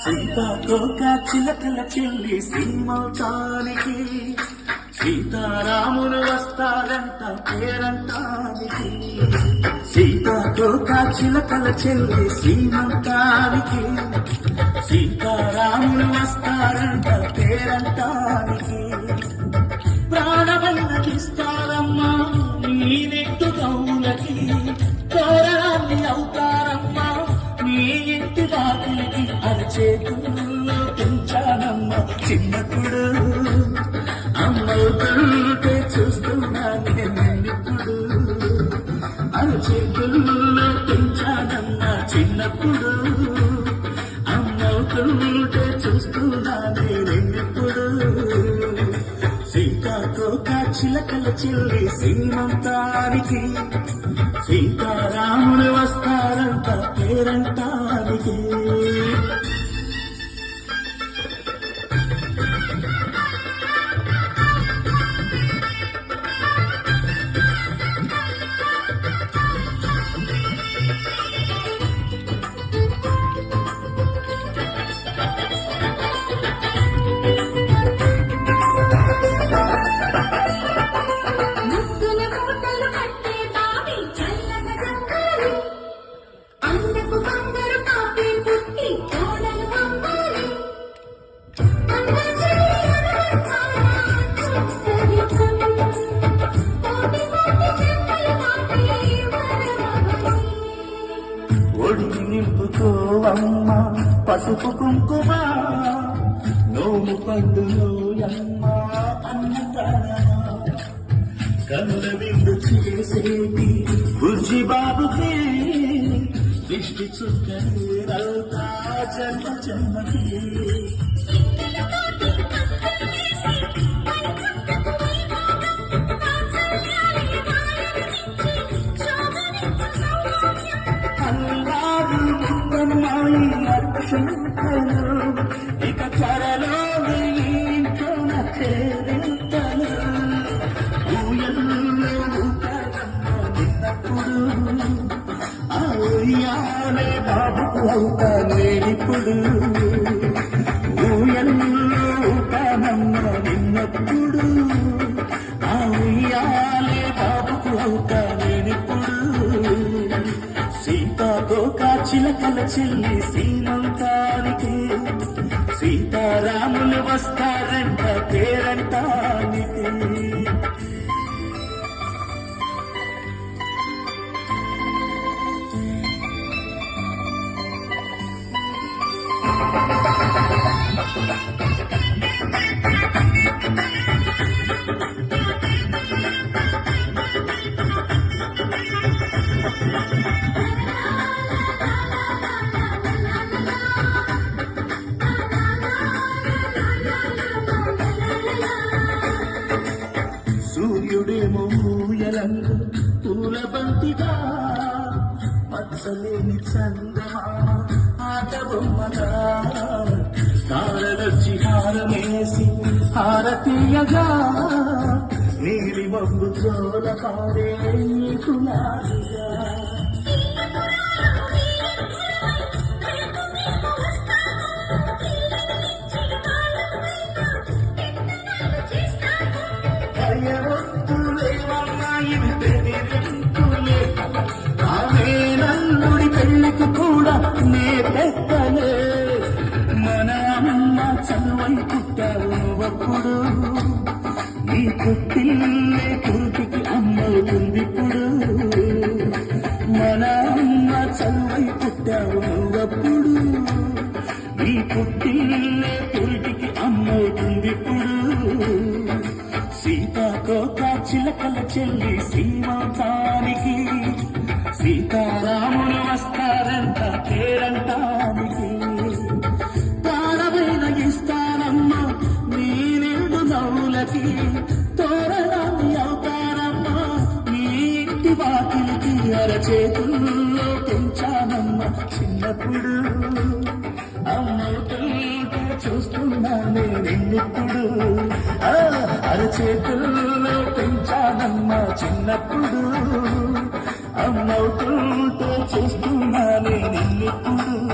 సీతాకోక చిలకల చెల్లి శ్రీమంతానికి సీతారాములు వస్తారంట పేరంటానికి. సీతాకోక చిలకల చెల్లి శ్రీమంతానికి సీతారాములు వస్తారంట పేరంటానికి. ప్రాణమైనకిస్తారమ్మా నీ నెట్టు గౌలకి, తోరణాన్ని అవుతారమ్మా నీ ఇంటి వాకిలికి. అరచేతుల్లో పెంచానమ్మ చిన్నప్పుడు, అమ్మవుతుంటే చూస్తున్నాను నిన్నిప్పుడు. అరచేతుల్లో పెంచానమ్మ చిన్నప్పుడు, అమ్మవుతుంటే చూస్తున్నాను నిన్నిప్పుడు. సీతాకోక చిలకల చెల్లి శ్రీమంతానికి సీతారాములు వస్తారంట పేరంటానికి. ఒడిని నింపుకోవమ్మ పసుపు కుంకుమ, నోము పండులోయమ్మ అన్నదానమా. కనుల విందు చేసేటి బుజ్జి బాబుకి దిష్టి చుక్కలేరవుతా జన్మ జన్మకి. ఇక త్వరలో ఇంట్లో చేరింతలు ఊయల్లో నిన్నప్పుడు, ఆ ఉయ్యాలే బాబుకు అవుతా నేనిప్పుడు. ఊయల్లో ఊటానమ్మ నిన్నప్పుడు, ఆ ఉయ్యాలే బాబుకు అవుతా నేనిప్పుడు. సీతాకోక చిలకల చెల్లి శ్రీమంతానికి సీతారాములు వస్తారంట పేరంటానికి. సూర్యుడేమో ఊయలందు పూల బంతిగా, మచ్చలేని చందమామ ఆట బొమ్మగా. తారలొచ్చి హారమేసి హారతీయగా, నీలి మబ్బు జోల పాడే కులాలిగా. ఆమె నందుడి పెళ్లికి కూడా నే పెట్టలే. మన అమ్మ చదువై పుట్టావు నువ్వప్పుడు, నీ పుట్టిల్లే పురుటికి అమ్మవుతుందిప్పుడు. మన అమ్మ చదువై పుట్టావు నువ్వప్పుడు, నీ పుట్టిల్లే పురుటికి అమ్మవుతుందిప్పుడు. సీతాకోక చిలకల చెల్లి శ్రీమంతానికి సీతారాములు వస్తారంట పేరంటానికి. ప్రాణమైన ఇస్తానమ్మ నీ నిండు నవ్వులకి, తోరణాన్ని అవుతారమ్మ నీ ఇంటి వాకిలికి. అరచేతుల్లో పెంచానమ్మ చిన్నప్పుడు, అమ్మవుతుంటే చూస్తున్నా చూస్తున్నానే నిన్నిప్పుడు అరచేతుల్లో పెంచానమ్మా చిన్నప్పుడు అమ్మవుతుంటే చూస్తున్నానే నిన్నిప్పుడు